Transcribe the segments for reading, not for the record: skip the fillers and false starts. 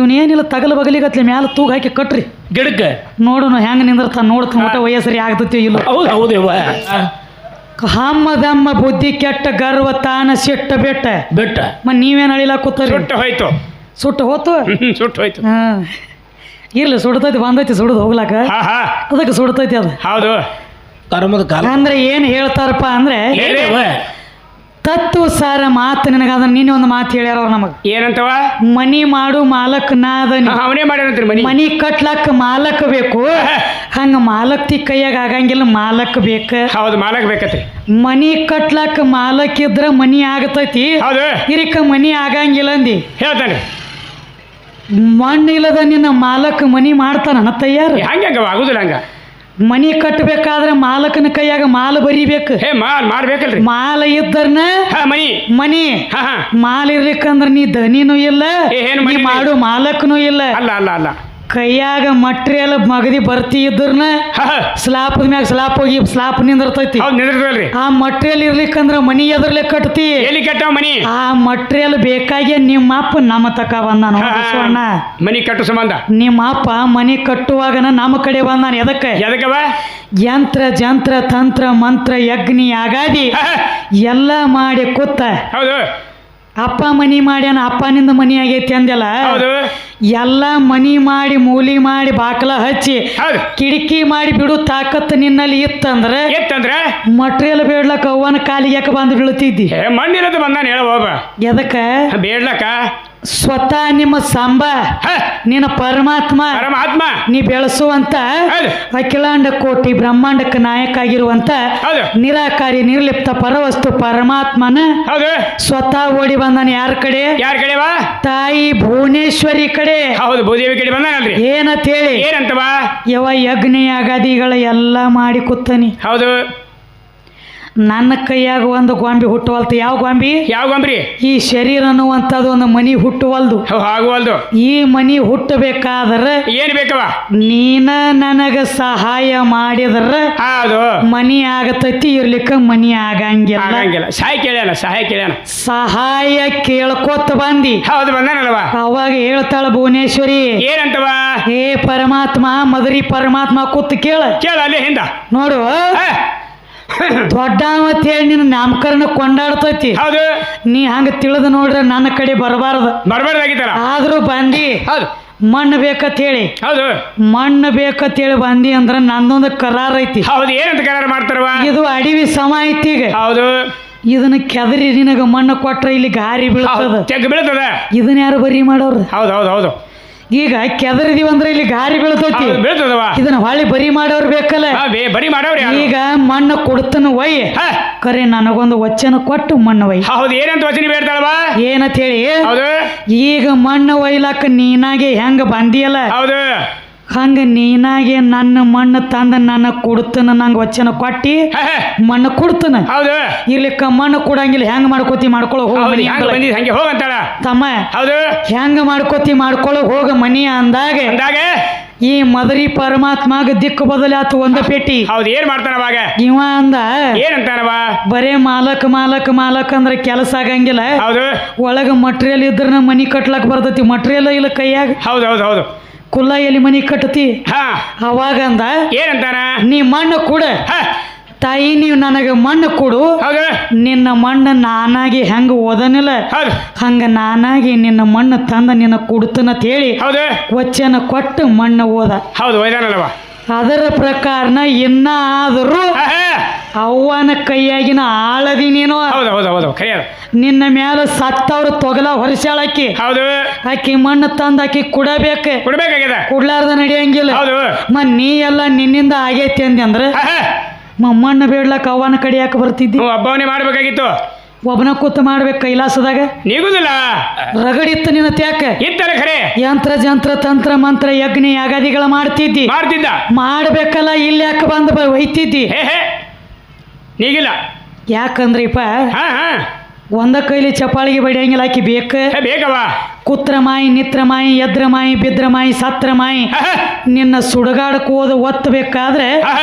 ಏನಿಲ್ಲ ತಗಲು ಬಗಲಿಗತ್ಲೆ ಮ್ಯಾಲ ತೂಗ ಹಾಕಿ ಕಟ್ರಿ ಗಿಡಕ್ಕೆ ನೋಡೋಣ ಹೆಂಗ ನಿಂದಿರ್ತಾನ ನೋಡ್ತಾನ ಊಟ ವಯಸ್ಸರಿ ಆಗ್ತತಿ ಇಲ್ಲ. ಹೌದು ಹೌದೇವ ಹಮ್ಮದಮ್ಮ ಬುದ್ಧಿ ಕೆಟ್ಟ ಗರ್ವ ತಾನ ಸಿಟ್ಟ ಬೆಟ್ಟ ಬೆಟ್ಟ ನೀವೇನು ಅಳಿಲ ಕೂತಾರ ಸುಟ್ಟು ಹೋಯ್ತು ಸುಟ್ಟು ಹೋತು ಸುಟ್ಟು ಹೋಯ್ತು. ಇರ್ಲಿ ಸುಡ್ತೈತಿ ಬಂದೈತಿ ಸುಡುದು ಹೋಗ್ಲಾಕ ಅದಕ್ಕೆ ಸುಡ್ತೈತಿ ಅದು. ಹೌದು ಕರ್ಮದ ಕಾಲ ಅಂದ್ರೆ ಏನ್ ಹೇಳ್ತಾರಪ್ಪ ಅಂದ್ರೆ ಏನೇವ ತತ್ವ ಸಾರ ಮಾತು ನಿನಗ ಅದನ್ನ ನೀನೆ ಒಂದು ಮಾತು ಹೇಳ್ಯಾರ ಅವ್ರು ನಮಗ ಏನಂತವ ಮನಿ ಮಾಡು ಮಾಲಕ್ ನಾದ ಅವನೇ ಮಾಡ್ಯಾನಂತ್ರಿ ಮನಿ ಮನಿ ಕಟ್ಲಾಕ ಮಾಲಕ್ ಬೇಕು ಹಂಗ ಮಾಲಕ್ತಿ ಕೈಯಾಗ ಆಗಂಗಿಲ್ಲ ಮಾಲಕ್ ಬೇಕ. ಹೌದು ಮಾಲಕ್ ಬೇಕತ್ರಿ. ಮನಿ ಕಟ್ಲಾಕ ಮಾಲಕ್ ಇದ್ರ ಮನಿ ಆಗತೈತಿ ಹೌದು ಇರಿಕ ಮನಿ ಆಗಂಗಿಲ್ಲ ಅಂದಿ ಹೇಳ್ತಾನೆ. ಮಣ್ಣು ಇಲ್ಲದ ನಿನ್ನ ಮಾಲಕ್ ಮನಿ ಮಾಡ್ತಾನ ತಯ್ಯಾರ ಹಂಗ ಆಗುದಿಲ್ಲ ಹಂಗ ಮನಿ ಕಟ್ಟಬೇಕಾದ್ರೆ ಮಾಲಕನ ಕೈಯಾಗ ಮಾಲ್ ಬರಿಬೇಕು. ಮಾಡ್ಬೇಕಲ್ರಿ ಮಾಲ ಇದ್ದರ್ನ ಮನಿ ಮನಿ ಮಾಲ್ ಇರ್ಲಿಕ್ಕಂದ್ರ ನೀ ದನಿನೂ ಇಲ್ಲ ನೀ ಮಾಡು ಮಾಲಕನೂ ಇಲ್ಲ. ಅಲ್ಲ ಅಲ್ಲ ಅಲ್ಲ ಕೈಯಾಗ ಮಟ್ರಿಯಲ್ ಮಗದಿ ಬರ್ತಿ ಇದ್ರನ ಸ್ಲಾಪ್ ಮ್ಯಾಗ ಸ್ಲಾಪ್ ಹೋಗಿ ಸ್ಲಾಪ್ ನಿಂದಿರ್ತೈತಿ. ಆ ಮಟ್ರಿಯಲ್ ಇರ್ಲಿಕ್ಕಂದ್ರ ಮನಿ ಎದರ್ಲೆ ಕಟ್ತಿ ಎಲ್ಲಿ ಕಟ್ಟಾವ ಮನಿ ಆ ಮಟ್ರಿಯಲ್ ಬೇಕಾಗಿ ನಿಮ್ಮ ಅಪ್ಪ ನಮ್ಮ ತಕ ಬಂದಾನ ಮನಿ ಕಟ್ಟು ಸಂಬಂಧ. ನಿಮ್ಮ ಅಪ್ಪ ಮನಿ ಕಟ್ಟುವಾಗನ ನಮ್ಮ ಕಡೆ ಬಂದಾನ. ಎದಕ್ಕೆ ಎದಕ್ಕವ ಯಂತ್ರ ಜಂತ್ರ ತಂತ್ರ ಮಂತ್ರ ಯಜ್ಞಿ ಆಗಾದಿ ಎಲ್ಲ ಮಾಡಿ ಕೂತ ಹೌದು ಅಪ್ಪ ಮನಿ ಮಾಡ್ಯಾನ ಅಪ್ಪನಿಂದ ಮನಿ ಆಗೈತಿ ಅಂದೆಲ್ಲ ಎಲ್ಲ ಮನಿ ಮಾಡಿ ಮೂಲಿ ಮಾಡಿ ಬಾಕಲ ಹಚ್ಚಿ ಕಿಟಕಿ ಮಾಡಿ ಬಿಡು ತಾಕತ್ ನಿನ್ನಲ್ಲಿ ಇತ್ತಂದ್ರೆ ಮಟ್ರಿಯಲ್ ಬೇಡ್ಲಕ್ಕ ಅವ್ವನ ಕಾಲಿಗೆ ಯಾಕೆ ಬಂದು ಬೀಳ್ತಿದ್ದಿ ಮಣ್ಣಿರೋದು ಬಂದಾನ ಹೇಳ ಎದಕ್ಕ ಬೇಡ್ಲಕ್ಕ ಸ್ವತಃ ನಿಮ್ಮ ಸಾಂಬ ನಿನ್ನ ಪರಮಾತ್ಮ ನೀ ಬೆಳೆಸುವಂತ ಅಖಿಲಾಂಡ ಕೋಟಿ ಬ್ರಹ್ಮಾಂಡಕ್ಕೆ ನಾಯಕ ಆಗಿರುವಂತ ನಿರಾಕಾರಿ ನಿರ್ಲಿಪ್ತ ಪರವಸ್ತು ಪರಮಾತ್ಮನ ಸ್ವತಃ ಓಡಿ ಬಂದಾನ. ಯಾರ ಕಡೆ ತಾಯಿ ಭುವನೇಶ್ವರಿ ಕಡೆ. ಹೌದು ಭೂದೇವಿ ಕಡೆ ಬಂದಾನಲ್ರಿ. ಏನಂತ ಹೇಳಿ ಏನಂತವಾ ಯವ ಯಜ್ಞ ಯಾಗಾದಿಗಳ ಎಲ್ಲ ಮಾಡಿ ಕೂತನಿ. ಹೌದು ನನ್ನ ಕೈಯಾಗ ಒಂದು ಗೊಂಬಿ ಹುಟ್ಟುವಲ್ತು. ಯಾವ ಗೊಂಬಿ ಈ ಶರೀರ ಅನ್ನುವಂಥದ್ದು ಒಂದು ಮನಿ ಹುಟ್ಟುವಲ್ದು ಆಗುವಲ್ದು. ಈ ಮನಿ ಹುಟ್ಟಬೇಕಾದ್ರೆ ಏನ್ ಬೇಕವ ನೀನ ನನಗ ಸಹಾಯ ಮಾಡಿದ್ರ ಮನಿ ಆಗತೈತಿ ಇರ್ಲಿಕ್ಕ ಮನಿ ಆಗಂಗಿಲ್ಲ. ಸಹಾಯ ಕೇಳ್ಕೊತ ಬಂದಿ. ಹೌದು ಬಂದಾನಲ್ವ. ಅವಾಗ ಹೇಳ್ತಾಳ ಭುವನೇಶ್ವರಿ ಏನಂತವ ಏ ಪರಮಾತ್ಮ ಮದರಿ ಪರಮಾತ್ಮ ಕೂತ್ ಕೇಳ ಅಲ್ಲೇ ಹಿಂದ ನೋಡು ದೊಡ್ಡ ಅಂತ ಹೇಳಿ ನಿನ್ನ ನಾಮಕರಣ ಕೊಂಡಾಡ್ತೈತಿ. ನೀ ಹಂಗ ತಿಳಿದು ನೋಡ್ರೆ ನನ್ನ ಕಡೆ ಬರಬಾರ್ದಾಗಿತ್ತಾರ. ಆದ್ರೂ ಬಂದಿ ಮಣ್ಣು ಬೇಕಂತ ಹೇಳಿ ಮಣ್ಣು ಬೇಕಂತ ಹೇಳಿ ಬಂದಿ ಅಂದ್ರ ನಂದೊಂದು ಕರಾರ್ ಐತಿ. ಏನಂತ ಕರಾರ್ ಮಾಡ್ತಾರವ ಇದು ಅಡಿವಿ ಸಮ ಐತಿ. ಈಗ ಇದನ್ನ ಕೆದರಿ ನಿನಗ ಮಣ್ಣು ಕೊಟ್ರ ಇಲ್ಲಿ ಗಾರಿ ಬೀಳ್ತದ. ಇದನ್ನ ಯಾರು ಬರಿ ಮಾಡೋರು. ಹೌದು ಈಗ ಕೆದರಿದೀವಿ ಅಂದ್ರೆ ಇಲ್ಲಿ ಗಾರಿ ಬೀಳ್ತೈತಿ. ಇದನ್ನ ಹೊಳ್ಳಿ ಬರಿ ಮಾಡೋರು ಬೇಕಲ್ಲ. ಈಗ ಮಣ್ಣು ಕೊಡ್ತನ ಒಯ್ ಕರೆ ನನಗೊಂದು ವಚನ ಕೊಟ್ಟು ಮಣ್ಣು ಒಯ್. ಏನಂತ ವಚನ ಬೇಡ್ತಾಳವ ಏನಂತ ಹೇಳಿ ಈಗ ಮಣ್ಣು ಒಯ್ಲಾಕ ನೀನಾಗೆ ಹೆಂಗ ಬಂದಿಯಲ್ಲ ಹಂಗ ನೀನಾಗೆ ನನ್ನ ಮಣ್ಣು ತಂದ ನನ್ನ ಕೊಡ್ತನ ನಂಗೆ ವಚನ ಕೊಟ್ಟಿ ಮಣ್ಣು ಕೊಡ್ತನ. ಇರ್ಲಿಕ್ಕ ಮಣ್ಣು ಕೊಡಂಗಿಲ್ಲ. ಹೆಂಗ ಮಾಡ್ಕೋತಿ ಮಾಡ್ಕೊಳ್ಳೋ ತಮ್ಮ ಹೆಂಗ ಮಾಡ್ಕೊಳ್ಳೋ ಹೋಗ ಮನಿ ಅಂದಾಗ ಈ ಮದರಿ ಪರಮಾತ್ಮಾಗ ದಿಕ್ಕು ಬದಲಾತು ಒಂದ ಪೆಟ್ಟಿ. ಏನ್ ಮಾಡ್ತಾನವಾಗ ಇವ ಅಂದ ಏನಂತಾನವ ಬರೇ ಮಾಲಕ್ ಅಂದ್ರೆ ಕೆಲಸ ಆಗಂಗಿಲ್ಲ. ಒಳಗ ಮಟ್ರಿಯಲ್ ಇದ್ರ ಮನಿ ಕಟ್ಲಕ್ ಬರ್ತೈತಿ. ಮಟ್ರಿಯಲ್ ಇಲ್ಲ ಕೈಯಾಗ. ಹೌದು ಕುಲ್ಲ ಎಲ್ಲಿ ಮನಿ ಕಟ್ಟತಿ. ಅವಾಗಂದ ಏನಂತಾನ ನೀ ಮಣ್ಣು ಕೊಡ ತಾಯಿ ನೀವು ನನಗೆ ಮಣ್ಣು ಕೊಡು. ನಿನ್ನ ಮಣ್ಣು ನಾನಾಗಿ ಹೆಂಗ ಓದನಿಲ್ಲ ಹಂಗ ನಾನಾಗಿ ನಿನ್ನ ಮಣ್ಣು ತಂದ ನಿನ್ನ ಕೊಡ್ತನಂತ ಹೇಳಿ ವಚನ ಕೊಟ್ಟು ಮಣ್ಣು ಓದ. ಅದರ ಪ್ರಕಾರನ ಇನ್ನ ಆದರೂ ಅವ್ವನ ಕೈಯಾಗಿನ ಆಳದಿ ನೀನು. ನಿನ್ನ ಮ್ಯಾಲ ಸತ್ತವ್ರ ತೊಗಲ ಹೊರಸಾಳಕ್ಕಿ ಆಕಿ ಮಣ್ಣು ತಂದ ಆಕಿ ಕುಡ್ಲಾರ್ದ ನಡಿಯಂಗಿಲ್ಲ. ನೀ ಎಲ್ಲ ನಿನ್ನಿಂದ ಆಗೈತಿ ಅಂದ್ರ ಮಣ್ಣು ಬೇಡ್ಲಕ್ಕ ಅವ್ವನ ಕಡೆ ಯಾಕೆ ಬರ್ತಿದ್ದಿ. ಒಬ್ಬವನೇ ಮಾಡ್ಬೇಕಾಗಿತ್ತು. ಒಬ್ಬನ ಕೂತ್ ಮಾಡ್ಬೇಕು ಕೈಲಾಸದಾಗ. ನೀಗುದಿಲ್ಲ ರಗಡಿತ್ತು ನಿನ್ನ ತ್ಯಾಕ ಯಂತ್ರ ಜಂತ್ರ ತಂತ್ರ ಮಂತ್ರ ಯಜ್ಞ ಯಾಗಾದಿಗಳ ಮಾಡ್ತಿದ್ದಿ. ಮಾಡ್ಬೇಕಲ್ಲ ಇಲ್ಲಿ ಯಾಕೆ ಬಂದು ಒಯ್ತಿದ್ದಿ. ನೀಗಿಲ್ಲ ಯಾಕಂದ್ರಿಪ್ಪ ಒಂದ ಕೈಲಿ ಚಪಾಳಿಗೆ ಬಡಿಯಂಗಿಲ್ಲ ಆಕಿ ಬೇಕವ ಕುತ್ರಮಾಯಿ ನಿತ್ರಮಾಯಿ ಎದ್ರಮಾಯಿ ಬಿದ್ರಮಾಯಿ ಸತ್ರಮಾಯಿ ನಿನ್ನ ಸುಡಗಾಡಕ್ಕೆ ಹೋದ ಒತ್ತಬೇಕಾದ್ರೆ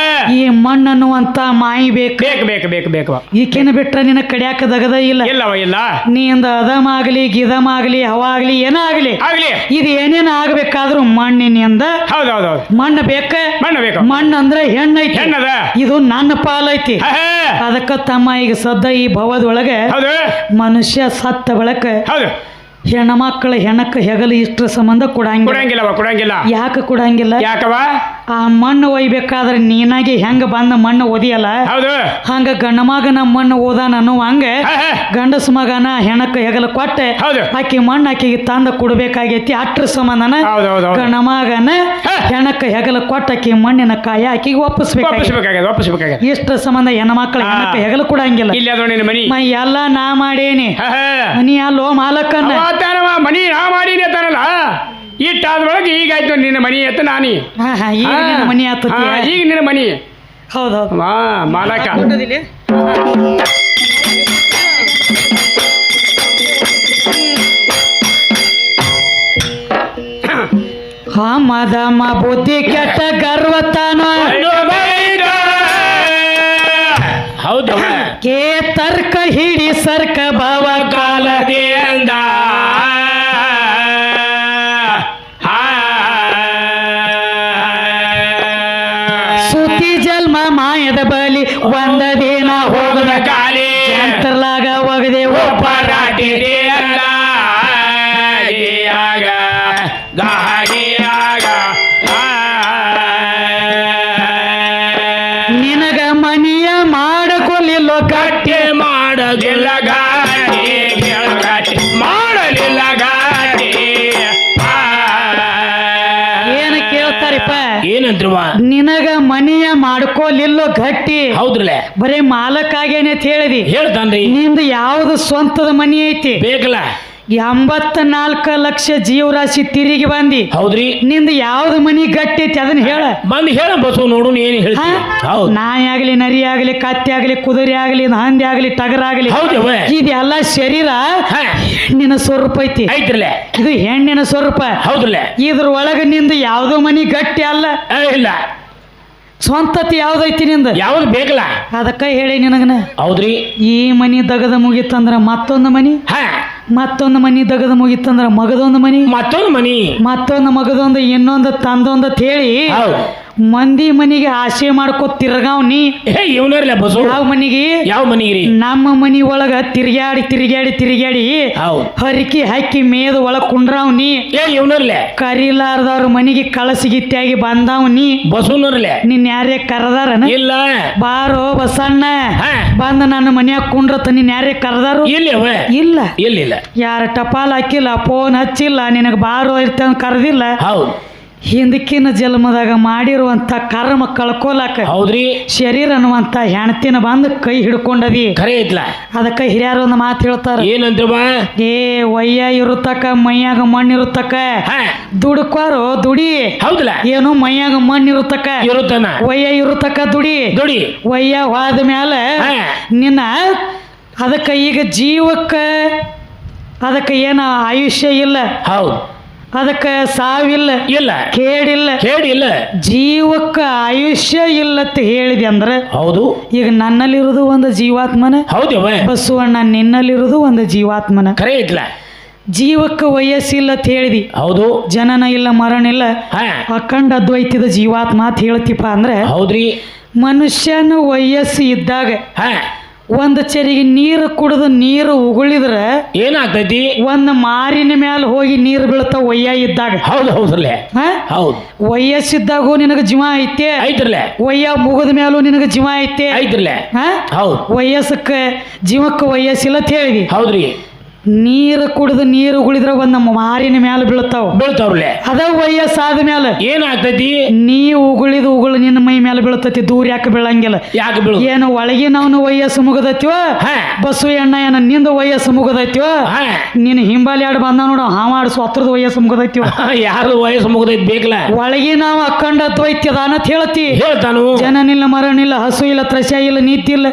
ಈ ಮಣ್ಣನ್ನುವಂತ ಮಾಯಿ ಬೇಕು ಬೇಕು ಬೇಕು ಬೇಕು ಬೇಕು ಈಕೆನ ಬಿಟ್ರೆ ನಿನ್ನ ಕಡಿಯಾಕ ದಗದ ಇಲ್ಲ ಇಲ್ಲವ ಇಲ್ಲ ನೀಂದ ಅದಮಾಗಲಿ ಗಿದಮಾಗಲಿ ಹವಾಗ್ಲಿ ಏನಾಗ್ಲಿ ಆಗ್ಲಿ ಇದು ಏನೇನು ಆಗ್ಬೇಕಾದ್ರೂ ಮಣ್ಣಿನಿಂದ ಹೌದೌದೌದು ಮಣ್ಣು ಬೇಕ ಮಣ್ಣು ಬೇಕು ಮಣ್ಣು ಅಂದ್ರೆ ಹೆಣ್ಣೈತಿ ಹೆಣ್ಣದ ಇದು ನನ್ನ ಪಾಲೈತಿ ಅದಕ್ಕ ತಮ್ಮ ಈಗ ಸದ್ದ ಈ ಭವದೊಳಗೆ ಹೌದು ಮನುಷ್ಯ ಸತ್ತ ಬಳಕ ಹೌದು ಹೆಣ್ಮಕ್ಳು ಹೆಣಕ್ಕೆ ಹೆಗಲು ಇಷ್ಟರ ಸಂಬಂಧ ಕೊಡಂಗಿಲ್ಲ ಕೊಡಂಗಿಲ್ಲವ ಕೊಡಂಗಿಲ್ಲ ಯಾಕೆ ಕೊಡಂಗಿಲ್ಲ ಯಾಕವ ಆ ಮಣ್ಣು ಒಯ್ಬೇಕಾದ್ರೆ ನೀನಾಗಿ ಹೆಂಗ ಬಂದ ಮಣ್ಣು ಓದಿಯಲ್ಲ ಹೌದು ಹಂಗ ಗಂಡ ಮಗನ ಮಣ್ಣು ಓದಾನ ಅನ್ನೋ ಹಂಗ ಗಂಡಸ ಮಗನ ಹೆಣಕ್ಕೆ ಹೆಗಲು ಕೊಟ್ಟೆ ಹೌದು ಆಕಿ ಮಣ್ಣು ಆಕಿಗೆ ತಂದ ಕೊಡ್ಬೇಕಾಗೈತಿ ಅಟ್ರ ಸಂಬಂಧನ ಹೌದೌದು ಗಂಡ ಮಗನ ಹೆಣಕ್ಕೆ ಹೆಗಲು ಕೊಟ್ಟ ಆಕಿ ಮಣ್ಣಿನ ಕಾಯ ಆಕಿಗೆ ಒಪ್ಪಿಸ್ಬೇಕಾಗೈತಿ ಇಷ್ಟ್ರ ಸಂಬಂಧ ಹೆಣ್ಮಕ್ಳು ಹೆಣಕ್ಕೆ ಹೆಗಲು ಕೊಡಂಗಿಲ್ಲ ಇಲ್ಲಿ ಅದು ನಿನ್ನ ಮನಿ ಎಲ್ಲ ನಾ ಮಾಡೇನಿ ಮನಿ ಅಲ್ಲೋ ಮಾಲಕನ್ನ ಮನಿ ನಾ ಮಾಡೀನಿ ಅಂತಾನಲ್ಲ ಇಟ್ಟಾದ ಒಳಗೆ ಈಗ ಆಯ್ತು ನಿನ್ನ ಮನಿ ಅಂತ ನಾನಿ ಈಗ ನಿನ್ನ ಮನಿ ಆತತಿ ಈಗ ನಿನ್ನ ಮನಿ ಹೌದೌದು ಮಾಲಕ ಮದಮ ಬುದ್ಧಿ ಕೆಟ್ಟ ಗರ್ವತಾನ ಹೌದು ಕೇ ತರ್ಕ ಹಿಡಿ ಸರ್ಕ ಭವ ಕಾಲದಿಂದ ಸುತಿ ಜನ್ಮ ಮಾಯದ ಬಲಿ ಒಂದ ದಿನ ಹೋಗದ ಕಾಲಿ ಅಂತರ್ಲಾಗ ಒಗದೆ ಒಬ್ಬರಾಟಿ ನಿನಗ ಮನಿಯ ಮಾಡಕೊಲಿಲ್ಲೋ ಗಟ್ಟಿ ಮಾಡೋದಿಲ್ಲ ಗಾಡಿ ಮಾಡಲಿಲ್ಲ ಗಾಡಿ ಏನ ಕೇಳ್ತಾರಿಪ್ಪ ಏನಂದ್ರವ ನಿನಗ ಮನಿಯ ಮಾಡ್ಕೊಲಿಲ್ಲೋ ಗಟ್ಟಿ ಹೌದ್ರಲ್ಲ ಬರೀ ಮಾಲಕ್ಕಾಗೇನೆ ಅಂತ ಹೇಳಿದಿ ಹೇಳ್ತಾನ್ರಿ ನಿಂದ ಯಾವ್ದು ಸ್ವಂತದ ಮನಿ ಐತಿ ಬೇಕಲ್ಲ 84 ಲಕ್ಷ ಜೀವರಾಶಿ ತಿರುಗಿ ಬಂದಿ ಹೌದ್ರಿ ನಿಂದ ಯಾವ್ದು ಮನಿ ಗಟ್ಟಿ ಐತಿ ಅದನ್ನ ಹೇಳ ಬಂದು ಹೇಳ ಬಸವ ನೋಡು ಏನು ಹೇಳ್ತೀನಿ ಹೌದು ನಾಯಿ ಆಗ್ಲಿ ನರಿ ಆಗ್ಲಿ ಕತ್ತಿ ಆಗ್ಲಿ ಕುದುರೆ ಆಗ್ಲಿ ಹಂದಿ ಆಗ್ಲಿ ಟಗರ್ ಆಗ್ಲಿ ಹೌದವ ಇದೆಲ್ಲ ಶರೀರ ಹೆಣ್ಣಿನ ಸ್ವರೂಪ ಐತಿ ಐತ್ರಲ್ಲ ಇದು ಹೆಣ್ಣಿನ ಸ್ವರೂಪ ಹೌದ್ರಲ್ಲ ಇದ್ರ ಒಳಗ ನಿಂದ ಯಾವ್ದು ಮನಿ ಗಟ್ಟಿ ಅಲ್ಲ ಇಲ್ಲ ಸ್ವಂತತಿ ಯಾವ್ದೈತಿ ನಿಂದ ಯಾವ್ದು ಬೇಕಲ್ಲ ಅದಕ್ಕ ಹೇಳಿ ನಿನಗನ ಹೌದ್ರಿ ಈ ಮನಿ ದಗದ ಮುಗಿತಂದ್ರ ಮತ್ತೊಂದು ಮನಿ ಮತ್ತೊಂದು ಮನಿ ದಗದ ಮುಗಿತಂದ್ರ ಮಗದೊಂದು ಮನಿ ಮತ್ತೊಂದು ಮನಿ ಮತ್ತೊಂದು ಮಗದೊಂದು ಇನ್ನೊಂದು ತಂದೊಂದು ಹೇಳಿ ಮಂದಿ ಮನಿಗೆ ಆಸೆ ಮಾಡ್ಕೋತ ತಿರ್ಗಾವ್ ನೀ ಇವನರ್ಲ ಬಸು ಯಾವ ಮನಿಗೆ ಯಾವ ಮನಿಗೆ ನಮ್ಮ ಮನಿ ಒಳಗ ತಿರ್ಗ್ಯಾಡಿ ಹರಿಕಿ ಹಾಕಿ ಮೇದ ಒಳಗ ಕುಂಡ್ರಾವ್ ನೀ ಇವನರ್ಲೆ ಕರಿಲಾರ್ದವ್ರ ಮನಿಗೆ ಕಳಸಿಗಿತ್ಯಾಗಿ ಬಂದಾವ್ ನೀ ಬಸವನರ್ಲೆ ನಿನ್ ಯಾರೇ ಕರೆದಾರನ ಇಲ್ಲ ಬಾರೋ ಬಸಣ್ಣ ಬಂದ ನನ್ನ ಮನ್ಯಾಗ ಕುಂಡ್ರತ ನಿನ್ ಯಾರೇ ಕರೆದಾರು ಇಲ್ಲ ಇಲ್ಲ ಯಾರ ಟಪಾಲ್ ಹಾಕಿಲ್ಲ ಫೋನ್ ಹಚ್ಚಿಲ್ಲ ನಿನಗ ಬಾರೋ ಇರ್ತಂತ ಕರೆದಿಲ್ಲ ಹೌದು ಹಿಂದಕ್ಕಿನ ಜನ್ಮದಾಗ ಮಾಡಿರುವಂತ ಕರ್ಮ ಕಳ್ಕೊಲಾಕ ಹೌದ್ರಿ ಶರೀರ ಅನ್ನುವಂತ ಹೆಣ್ತಿನ ಬಂದು ಕೈ ಹಿಡ್ಕೊಂಡದಿ ಖರೆ ಐತ್ಲ ಅದಕ್ಕ ಹಿರಿಯರು ಒಂದು ಮಾತು ಹೇಳ್ತಾರ ಏನಂದ್ರವ ಒಯ್ಯ ಇರುತ್ತಕ ಮೈಯಾಗ ಮಣ್ಣು ಇರುತ್ತಕ ದುಡ್ಕೋರು ದುಡಿ ಹೌದಲ್ಲ ಏನು ಮೈಯಾಗ ಮಣ್ಣು ಇರುತ್ತಕ ಇರುತ್ತಾನ ಒಯ್ಯ ಇರುತ್ತಕ ದುಡಿ ಒಯ್ಯ ಹೋದ ಮ್ಯಾಲ ನಿನ್ನ ಅದಕ್ಕ ಈಗ ಜೀವಕ್ಕ ಅದಕ್ಕ ಏನ ಆಯುಷ್ಯ ಇಲ್ಲ ಹೌದು ಅದಕ್ಕೆ ಸಾವಿಲ್ಲ ಇಲ್ಲ ಕೇಡಿಲ್ಲ ಜೀವಕ್ಕ ಆಯುಷ್ಯ ಇಲ್ಲತ್ತ ಹೇಳಿದೆ ಅಂದ್ರೆ ಹೌದು ಈಗ ನನ್ನಲ್ಲಿರೋದು ಒಂದು ಜೀವಾತ್ಮನ ಹೌದು ಬಸವಣ್ಣ ನಿನ್ನಲ್ಲಿರೋದು ಒಂದು ಜೀವಾತ್ಮನ ಖರೆ ಐತ್ಲ ಜೀವಕ್ಕೆ ವಯಸ್ಸಿಲ್ಲ ಅಂತ ಹೇಳಿದಿ ಹೌದು ಜನನ ಇಲ್ಲ ಮರಣ ಇಲ್ಲ ಅಖಂಡ ಅದ್ವೈತದ ಜೀವಾತ್ಮ ಅಂತ ಹೇಳ್ತಿಪ್ಪ ಅಂದ್ರೆ ಹೌದ್ರಿ ಮನುಷ್ಯನ ವಯಸ್ಸು ಇದ್ದಾಗ ಒಂದು ಚರಿಗೆ ನೀರು ಕುಡಿದು ನೀರು ಉಗುಳಿದ್ರ ಏನಾಗ್ತೈತಿ ಒಂದು ಮಾರಿನ ಮ್ಯಾಲ ಹೋಗಿ ನೀರು ಬೀಳ್ತಾವ ಒಯ್ಯ ಇದ್ದಾಗ ಹೌದಲ್ಲೇ ಹೌದು ವಯಸ್ಸಿದ್ದಾಗೂ ನಿನಗ ಜೀವ ಐತೆ ಐತ್ರಲ್ಲೇ ಒಯ್ಯ ಮುಗಿದ ಮ್ಯಾಲೂ ನಿನಗ ಜೀವ ಐತೆ ಐತ್ರಲ್ಲೇ ಹೌದು ವಯಸ್ಸಕ್ಕೆ ಜೀವಕ್ಕೆ ವಯಸ್ಸಿಲ್ಲ ಅಂತ ಹೇಳಿದಿ ಹೌದ್ರಿ ನೀರು ಕುಡಿದು ನೀರು ಉಗುಳಿದ್ರ ಒಂದು ಮಾರಿನ ಮ್ಯಾಲ ಬೀಳ್ತಾವ್ರಲ್ಲೇ ಅದ ವಯಸ್ಸಾದ ಮ್ಯಾಲ ಏನಾಗ್ತೈತಿ ನೀ ಉಗುಳಿದು ಉಗುಳು ನಿನ್ನ ಮೈ ಮೇಲೆ ಬೀಳ್ತೈತಿ ದೂರ ಯಾಕೆ ಬೀಳಂಗಿಲ್ಲ ಏನು ಒಳಗಿನವನು ವಯಸ್ಸು ಮುಗದೈತಿವ ಬಸ್ಸು ಎಣ್ಣ ಏನ ನಿಂದ ವಯಸ್ಸು ಮುಗದೈತಿವ ನೀನು ಹಿಂಬಾಲಿ ಆಡ್ ಬಂದ ನೋಡು ಹಾವಾಡ್ ಸ್ವತ್ರದ ವಯಸ್ಸು ಮುಗದೈತಿವ ಯಾರು ವಯಸ್ಸು ಮುಗದೈತಿ ಬೇಕಲ್ಲ ಒಳಗಿನವ ಅಖಂಡ ದ್ವೈತ್ಯದಾನ ಅಂತ ಹೇಳ್ತಿ ಹೇಳ್ತಾನು ಜನನಿಲ್ಲ ಮರಣಿಲ್ಲ ಹಸು ಇಲ್ಲ ತ್ರಸ್ಯ ಇಲ್ಲ ನೀತಿ ಇಲ್ಲ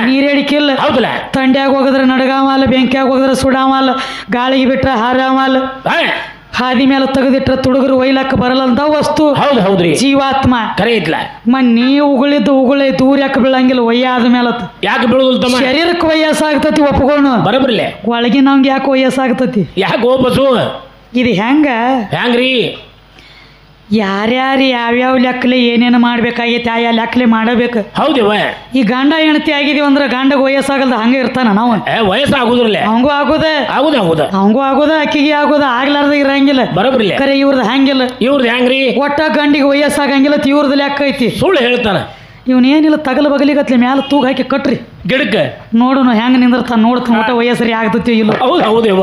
ನೀರೇಡಿಕೆ ಇಲ್ಲ ಹೌದಲ್ಲ ತಂಡ್ಯಾಗ ಹೋಗದ್ರ ನಡಗಾವ ಅಲ್ಲ ಬೆಂಕಿಯಾಗ ಹೋಗದ್ರ ಸುಡ ಓಡಾವಲ್ಲ, ಗಾಳಿಗೆ ಬಿಟ್ರೆ ಹಾರಾವಲ್ಲ, ಹಾ ಹಾದಿ ಮೇಲೆ ತೆಗೆದಿಟ್ರೆ ತುಡುಗರು ಒಯ್ಲಕ್ಕ ಬರಲ್ಲಂತ ವಸ್ತು ಹೌದು ಹೌದ್ರಿ ಜೀವಾತ್ಮ. ಕರೆ ಐತ್ಲ. ನೀ ಉಗುಳಿದ್ದು ಉಗುಳಿ ದೂರ ಯಾಕೆ ಬೀಳಂಗಿಲ್ಲ ಒಯ್ಯಾದ ಮೇಲೆ ಯಾಕೆ ಬೀಳುದಿಲ್ಲ ತಮ್ಮ? ಶರೀರಕ್ಕೆ ವಯಸ್ಸಾಗ್ತತಿ ಒಪ್ಕೋಣ, ಬರಬರ್ಲೆ ಒಳಗೆ ನಮ್ಗೆ ಯಾಕೆ ವಯಸ್ಸಾಗ್ತತಿ? ಯಾಕೆ ಹೋಗ್ಬಸು ಇದು ಹೆಂಗ್ರಿ? ಯಾರ್ಯಾರು ಯಾವ್ಯಾವ ಲೆಕ್ಕಲೆ ಏನೇನು ಮಾಡ್ಬೇಕಾಗೈತಿ ಆಯಾ ಲೆಕ್ಕಲೆ ಮಾಡಬೇಕು. ಹೌದೇವ. ಈ ಗಂಡ ಹೆಂಡತಿ ಆಗಿದೀವಿ ಅಂದ್ರೆ ಗಂಡಗೆ ವಯಸ್ಸಾಗಲ್ದ ಹಂಗೆ ಇರ್ತಾನ ನಾವು. ವಯಸ್ಸಾಗುದ್ರಲ್ಲ ಅವಂಗೂ ಆಗೋದೆ ಅವಂಗೂ ಆಗೋದ ಅಕ್ಕಿಗೆ ಆಗೋದ ಆಗ್ಲಾರ್ದ ಇರಂಗಿಲ್ಲ. ಬರಬರ್ಲೆ. ಕರೆ ಇವ್ರದ್ದು ಹಂಗಿಲ್ಲ. ಇವ್ರದ್ದು ಹೆಂಗ್ರಿ? ಒಟ್ಟ ಗಂಡಿಗೆ ವಯಸ್ಸಾಗಂಗಿಲ್ಲ, ಇವ್ರದ್ದು ಲೆಕ್ಕ ಐತಿ. ಸುಳ್ಳು ಹೇಳ್ತಾನ. ಇವನೇನಿಲ್ಲ ತಗಲ ಬಗಲಿಗತ್ಲೆ ಮ್ಯಾಲ ತೂಗ ಹಾಕಿ ಕಟ್ರಿ ಗಿಡಕ್ಕೆ ನೋಡೋಣ ಹೆಂಗ ನಿಂದಿರ್ತಾನ, ನೋಡ್ತಾನ ಊಟ ವಯಸ್ಸರಿ ಆಗ್ತತಿ ಇಲ್ಲ. ಹೌದೇವ.